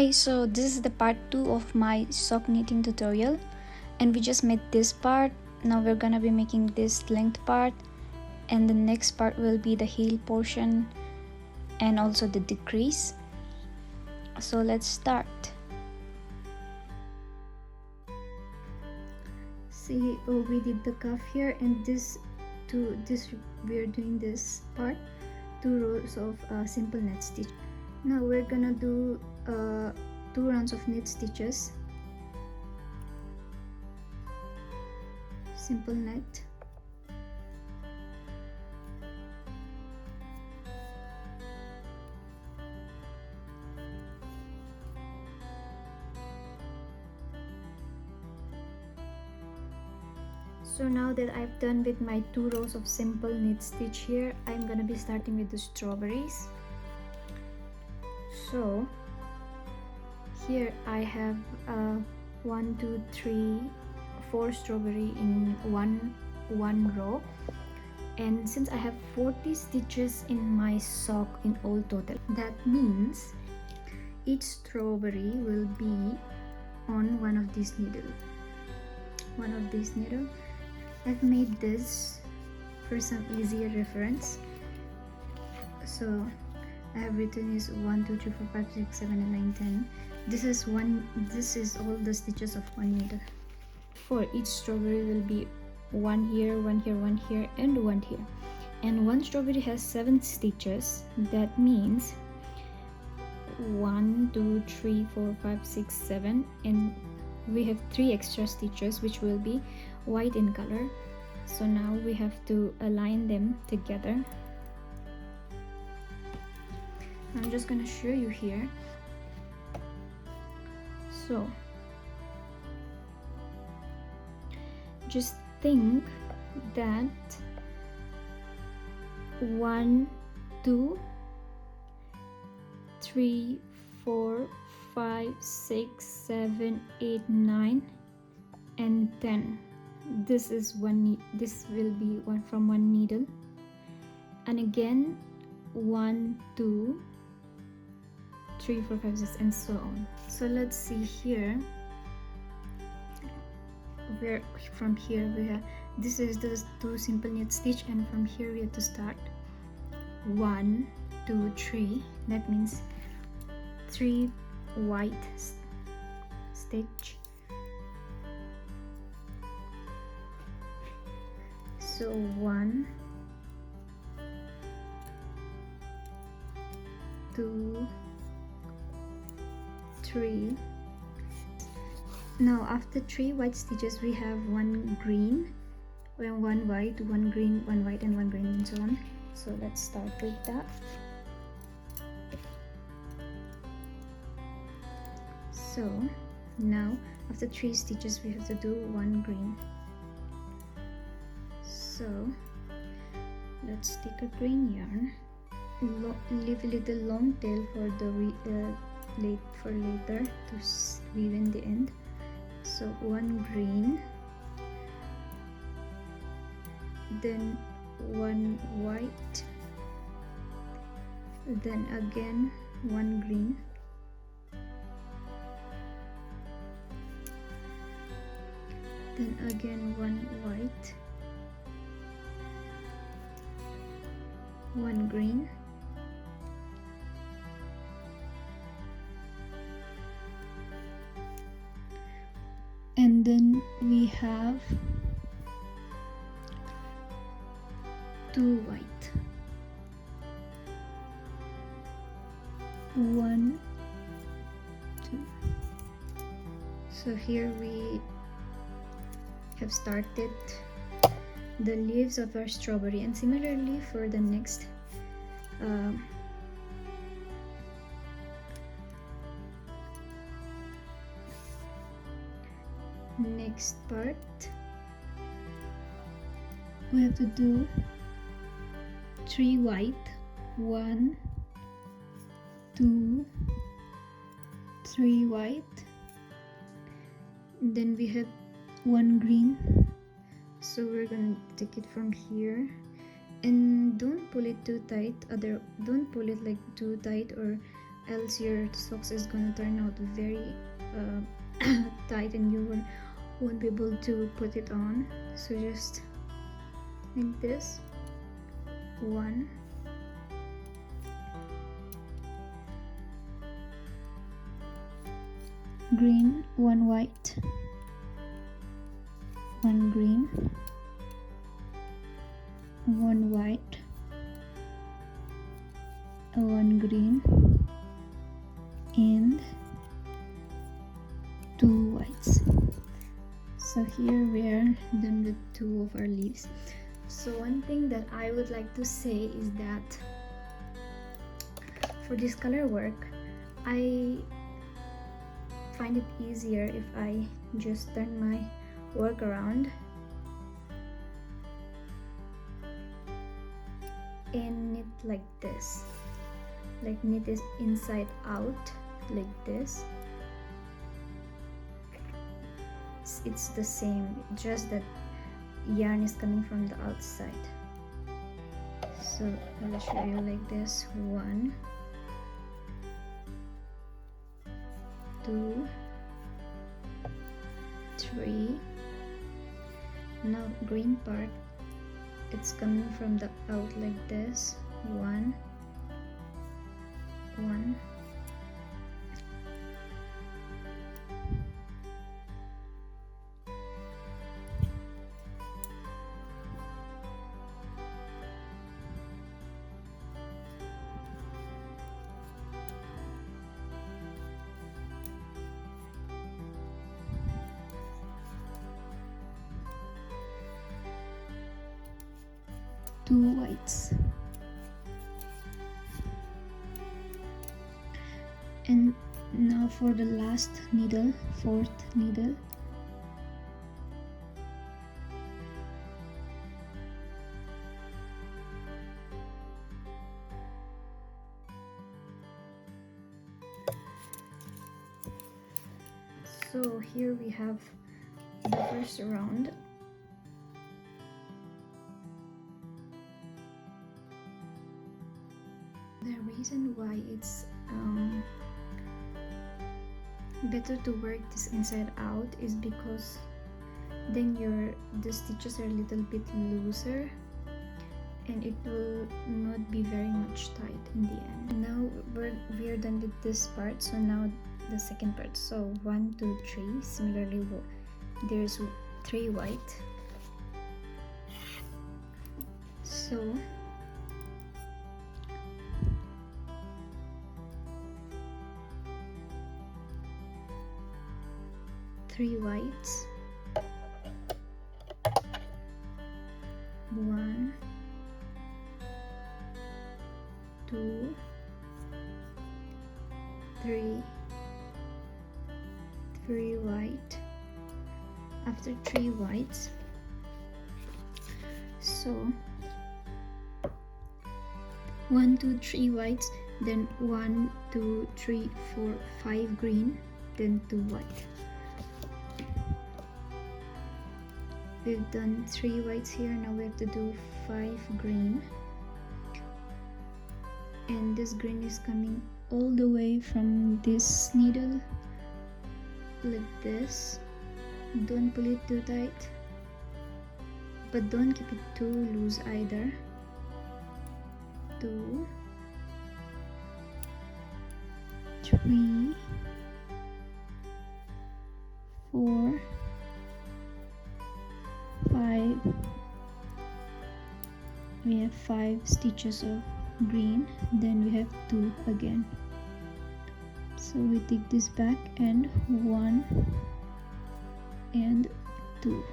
Hi, so this is the part 2 of my sock knitting tutorial, and we just made this part. Now we're gonna be making this length part, and the next part will be the heel portion and also the decrease. So let's start. See, we did the cuff here, and we're doing this part 2 rows of simple net stitch. Now we're gonna do 2 rounds of knit stitches, simple net, so now that I've done with my 2 rows of simple knit stitch here, I'm gonna be starting with the strawberries. So here I have 1 2 3 4 strawberry in one row, and since I have 40 stitches in my sock in all total, that means each strawberry will be on one of these needle. I've made this for some easier reference, so I have written is 1 2 3 4 5 6 7 and 9 10. This is all the stitches of one needle. For each strawberry will be one here, one here, one here, and one here. And one strawberry has 7 stitches. That means 1 2 3 4 5 6 7, and we have 3 extra stitches which will be white in color. So now we have to align them together. I'm just gonna show you here. So just think that 1 2 3 4 5 6 7 8 9 and 10. This will be one from one needle, and again 1 2 3 4 5 6 and so on. So let's see here, where from here we have, this is the 2 simple knit stitch, and from here we have to start 1 2 3. That means 3 white stitch. So 1 2 3. Now after 3 white stitches we have 1 green, 1 white, 1 green, 1 white, and 1 green, and so on. So let's start with that. So now after 3 stitches we have to do 1 green. So let's take a green yarn, leave a little long tail for later to weave in the end. So 1 green, then 1 white, then again 1 green, then again 1 white, 1 green, and then we have 2 white, 1 2. So here we have started the leaves of our strawberry, and similarly for the next part, we have to do 3 white, 1 2 3 white, then we have 1 green. So we're gonna take it from here, and don't pull it too tight, don't pull it like too tight, or else your socks is gonna turn out very tight and you won't be able to put it on. So just like this, 1, green, 1 white, 1 green, 1 white, 1 green, and 2 whites. So here we are done with 2 of our leaves. So one thing that I would like to say is that for this color work, I find it easier if I just turn my work around and knit like this, like knit is inside out like this. It's the same, just that yarn is coming from the outside. So I'll show you like this, 1, 2, 3. Now green part, it's coming from the out like this, 1, 1, 2 whites, and now for the last needle, 4th needle, so here we have the first round. The reason why it's better to work this inside out is because then the stitches are a little bit looser and it will not be very much tight in the end. Now we're done with this part, so now the second part. So 1, 2, 3. Similarly, there's 3 white. So three whites, 1, 2, 3, 3 white. After 3 whites, so 1, 2, 3 whites, then 1, 2, 3, 4, 5 green, then 2 white. We've done 3 whites here, now we have to do 5 green, and this green is coming all the way from this needle like this. Don't pull it too tight, but don't keep it too loose either. 2, 3, 4, 5. We have 5 stitches of green, then we have 2 again. So we take this back and 1 and 2.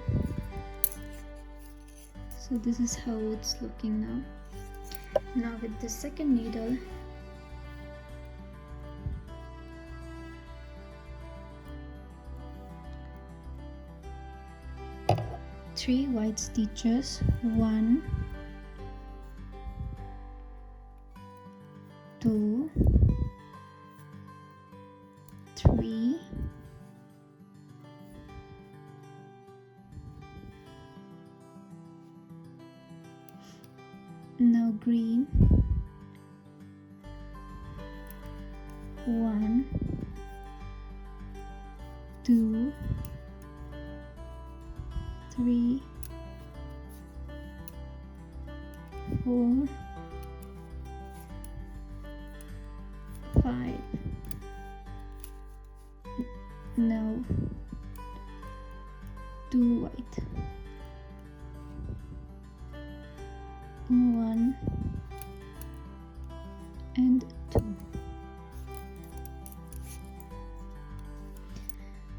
So this is how it's looking now. Now with the second needle, three white stitches, 1, 2, 3, now green, 1, 2, 3, 4, 5. Now 2 white, 1 and 2.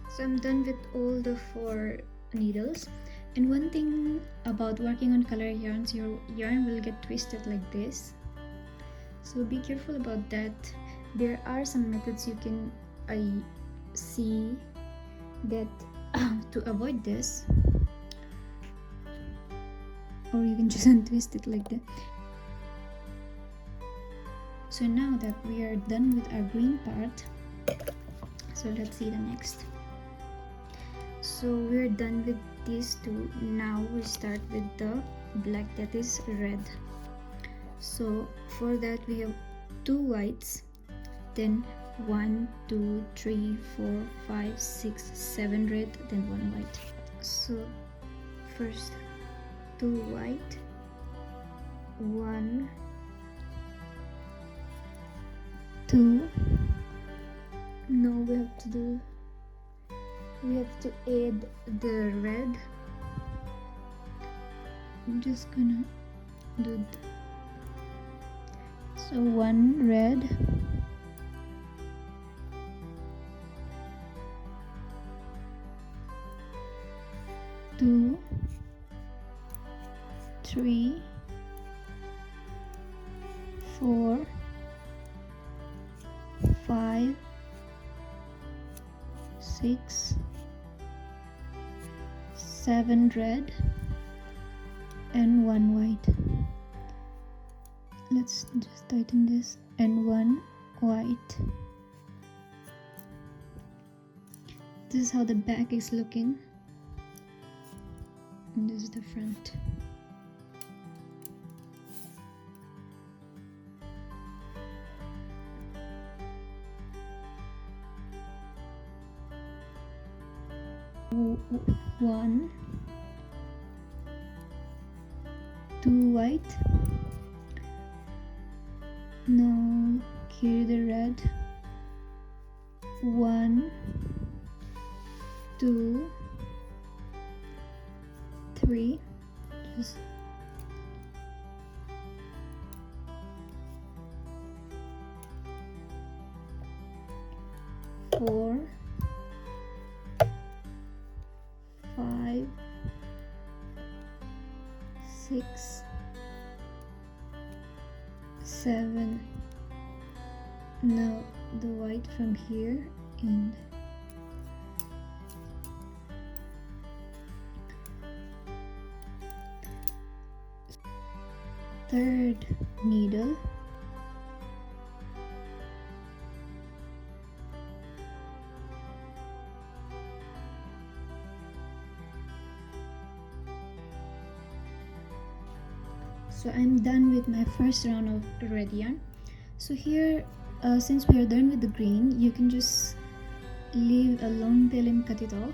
So I'm done with all the 4 needles. And one thing about working on color yarns, your yarn will get twisted like this, so be careful about that. There are some methods you can see that to avoid this, or you can just untwist it like that. So now that we are done with our green part, so let's see the next. So we're done with these two. Now we start with the black, that is red. So for that we have 2 whites, then 1, 2, 3, 4, 5, 6, 7 red, then 1 white. So first 2 white, 1, 2. Now we have to add the red. I'm just gonna do so 1 red, 2, 3, 4, 5, 6, 7 red, and 1 white. Let's just tighten this, and 1 white. This is how the back is looking, and this is the front. One, 2 white. Now carry the red. 1, 2, 3. Just 4, 5, 6, 7. Now the white from here, and third needle. So I'm done with my first round of red yarn. So here, since we are done with the green, you can just leave a long tail and cut it off,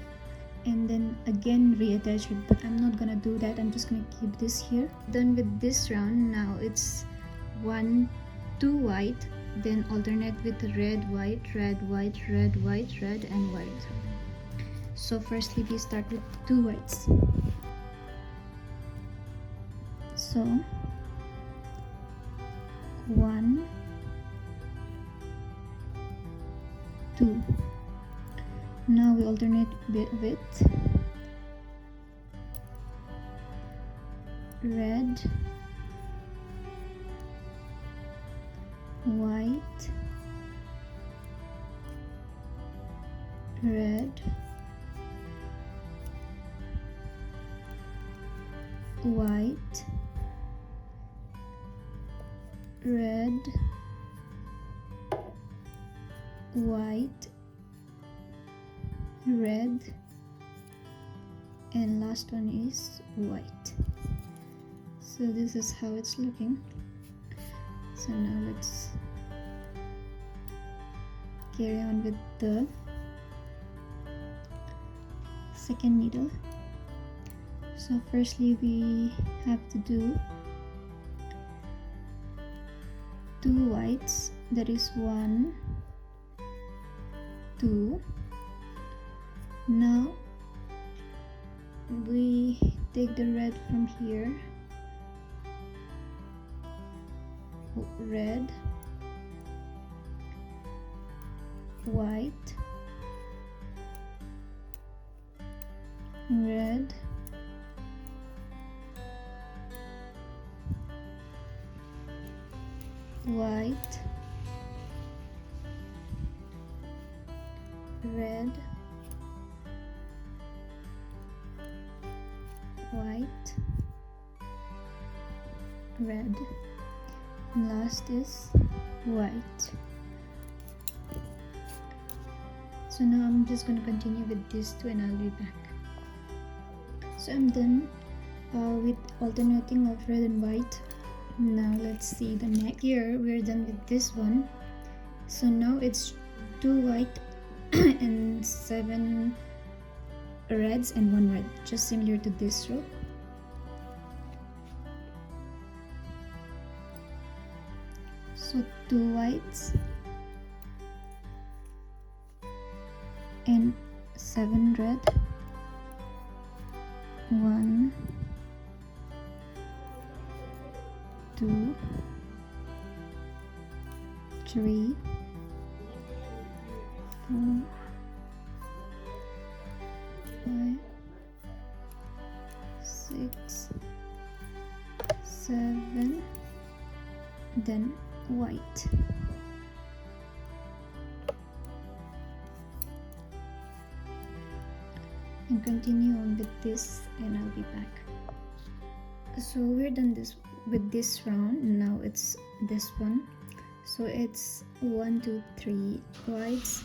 and then again reattach it, but I'm not gonna do that. I'm just gonna keep this here. Done with this round. Now it's 1, 2 white, then alternate with red, white, red, white, red, white, red, and white. So firstly we start with 2 whites. So 1, 2. Now we alternate with red, white, red, white, red, white, red, and last one is white. So this is how it's looking. So now let's carry on with the second needle. So firstly we have to do 2 whites, that is 1, 2. Now we take the red from here, red, white, red, white, red, white, red, and last is white. So now I'm just going to continue with these two and I'll be back. So I'm done with alternating of red and white. Now let's see the next. Here we're done with this one. So now it's 2 white and 7 reds and 1 red, just similar to this row. So 2 whites and 7 red, 1, 2, 3, 4, 5, 6, 7, then white. And continue on with this and I'll be back. So we're done with this round. Now it's this one. So it's 1, 2, 3 whites,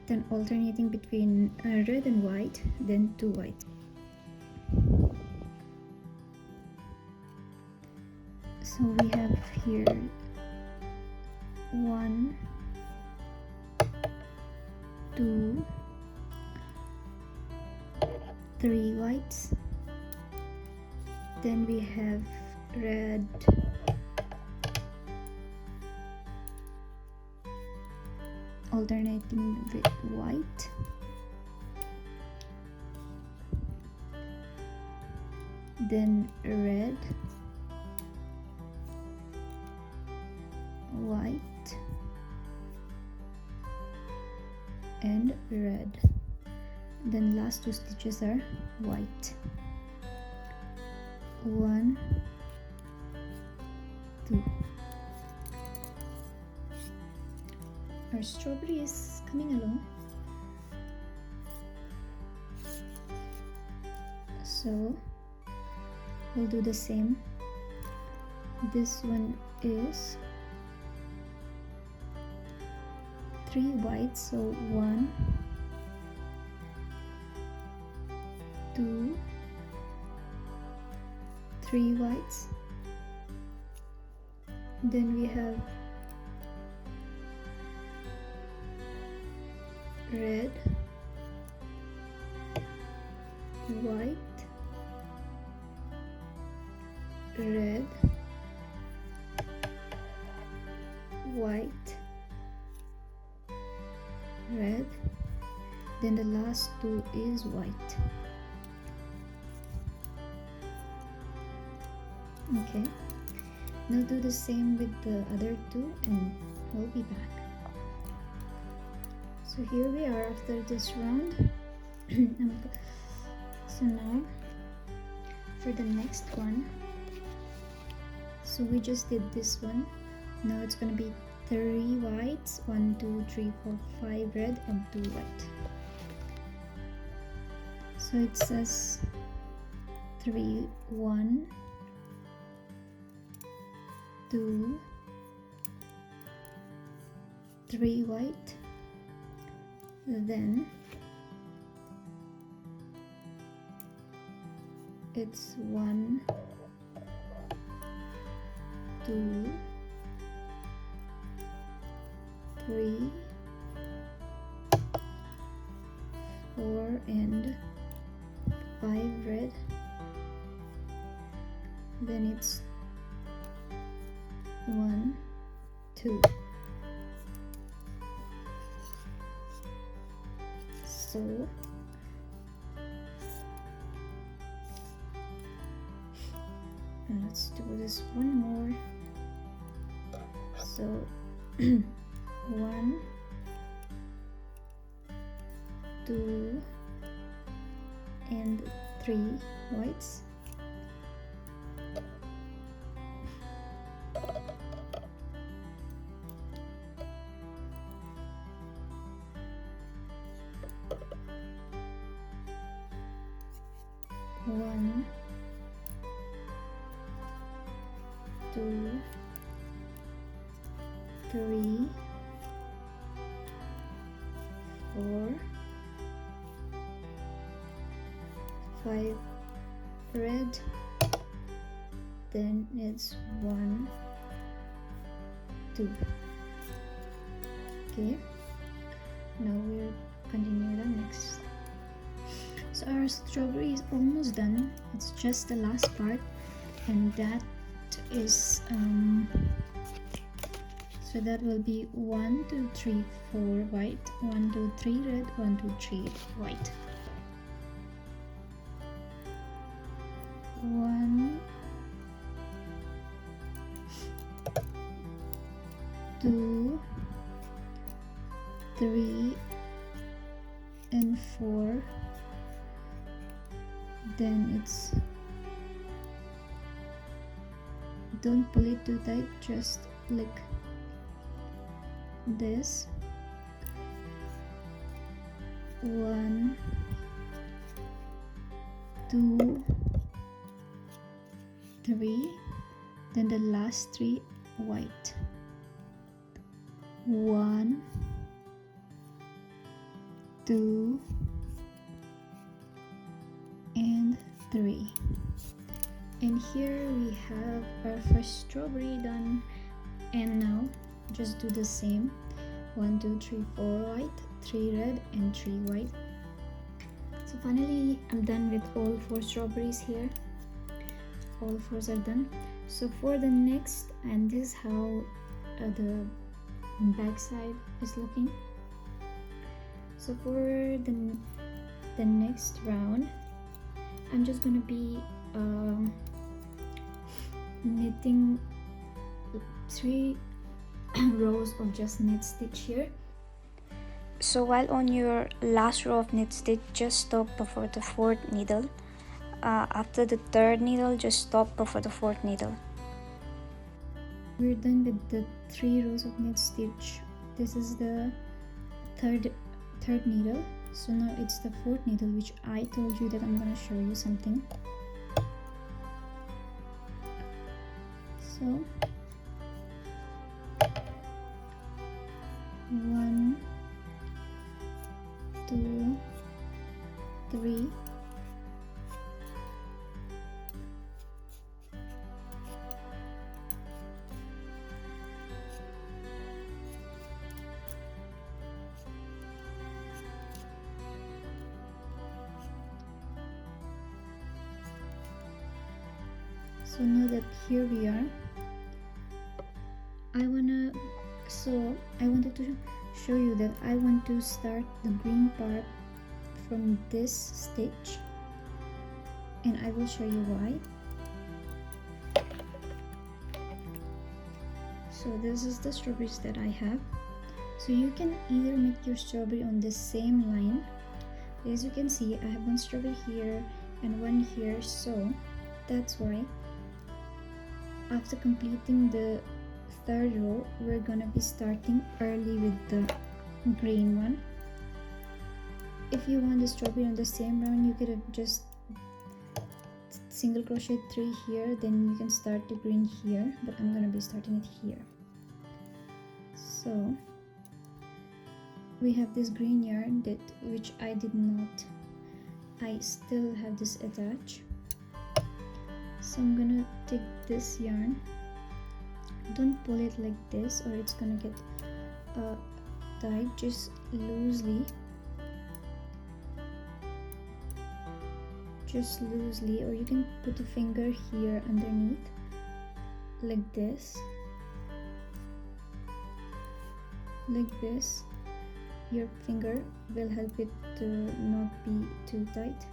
then alternating between red and white, then 2 whites. So we have here 1, 2, 3 whites, then we have red, alternating with white, then red, white, and red. Then last 2 stitches are white. 1, 2. Our strawberry is coming along. So we'll do the same. This one is 3 whites, so 1, 2, 3 whites, then we have red, white, red, white, red, then the last 2 is white. Okay, now do the same with the other 2 and we'll be back. So here we are after this round. So now for the next one, so we just did this one. Now it's gonna be 3 whites, 1, 2, 3, 4, 5 red and 2 white. So it says 3, 1, 2, 3 white, then it's 1, 2, 3, 4 and 5 red, then it's 1 2. So let's do this one more. So 1 2 and 3 whites, one, 2, 3, 4, 5 red, then it's 1 2. Okay, now we'll continue the next. So our strawberry is almost done. It's just the last part, and that is so that will be 1 2 3 4 white, 1 2 3 red, 1 2 3 white, 1 2 3 and 4, then it's, don't pull it too tight, just like this, 1 2 3, then the last 3 white, 1 2 and 3. And here we have our first strawberry done. And now just do the same, 1 2 3 4 white, 3 red and 3 white. So finally I'm done with all 4 strawberries here. All 4s are done. So for the next, and this is how the back side is looking. So for the next round, I'm just gonna be knitting 3 rows of just knit stitch here. So while on your last row of knit stitch, just stop before the 4th needle. After the 3rd needle, just stop before the 4th needle. We're done with the 3 rows of knit stitch. This is the third needle. So now it's the 4th needle, which I told you that I'm gonna show you something. So 1 2 3 So now that here we are, I wanted to show you that I want to start the green part from this stitch, and I will show you why. So this is the strawberries that I have. So you can either make your strawberry on this same line. As you can see, I have one strawberry here and one here, so that's why after completing the 3rd row, we're gonna be starting early with the green one. If you want the strawberry on the same round, you could have just single crochet 3 here, then you can start the green here, but I'm gonna be starting it here. So we have this green yarn which I did not, I still have this attached. So I'm gonna take this yarn, don't pull it like this or it's gonna get tight, just loosely just loosely, or you can put a finger here underneath like this. Your finger will help it to not be too tight.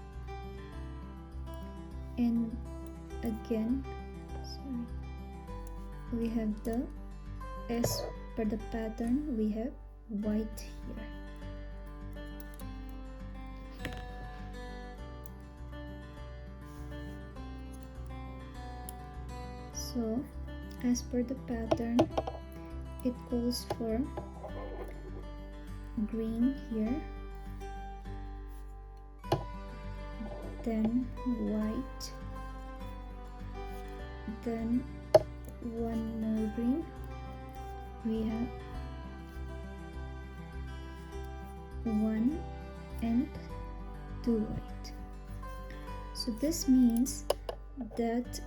And again, we have the, as per the pattern, we have white here. So as per the pattern, it calls for green here, then white, then one more green, we have one and two white. So this means that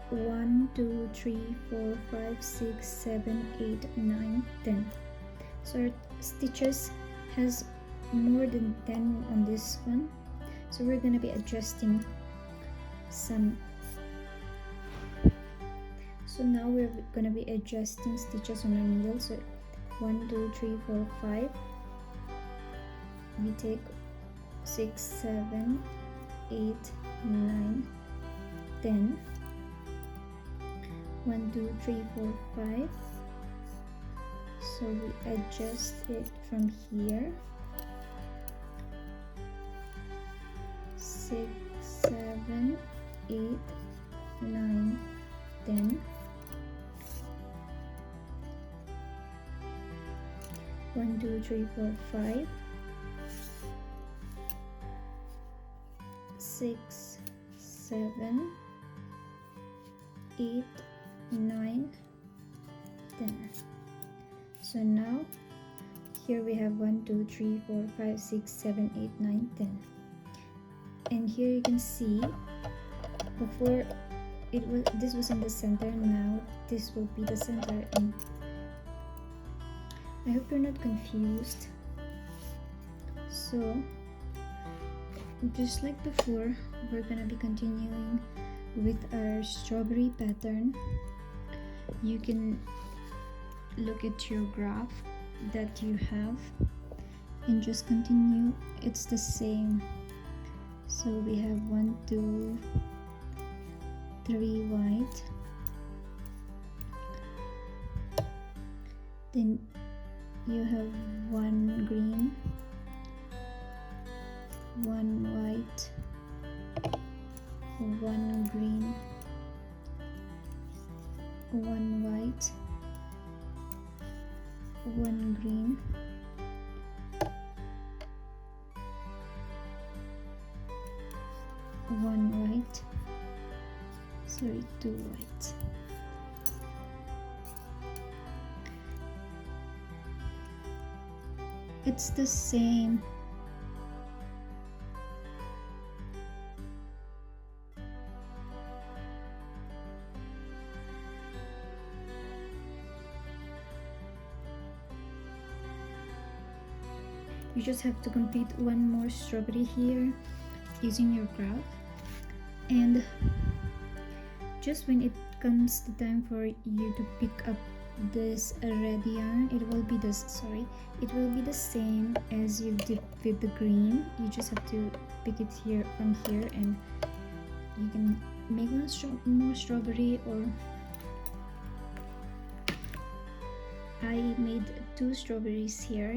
1 2 3 4 5 6 7 8 9 10. So our stitches has more than 10 on this one, so we're going to be adjusting some. So now we're going to be adjusting stitches on our needle. So 1 2 3 4 5, we take 6 7 8 9 10, 1 2 3 4 5. So we adjust it from here, 6 7 8 9 10, 1 2 3 4 5, 6 7 8 9 10. So now here we have 1 2 3 4 5 6 7 8 9 10, and here you can see before this was in the center, now this will be the center, and I hope you're not confused. So just like before, we're gonna be continuing with our strawberry pattern. You can look at your graph that you have and just continue. It's the same. So we have 1 2 3 white, then you have 1 green, 1 white, 1 green, 1 white, 1 green, 1 white, 2 white. It's the same. You just have to complete one more strawberry here using your graph, and just when it comes the time for you to pick up this red yarn, it will be the same as you did with the green. You just have to pick it here from here, and you can make one more strawberry, or I made 2 strawberries here.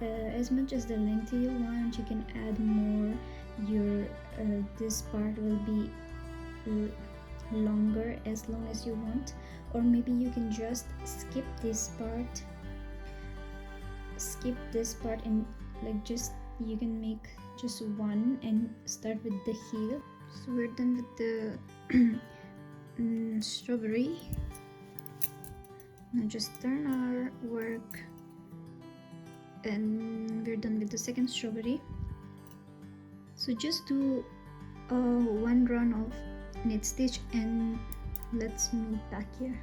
As much as the length you want, you can add more. Your this part will be longer as long as you want, or maybe you can just skip this part and you can make just one and start with the heel. So we're done with the strawberry. Now just turn our work, and we're done with the second strawberry. So just do one round of knit stitch, and let's meet back here.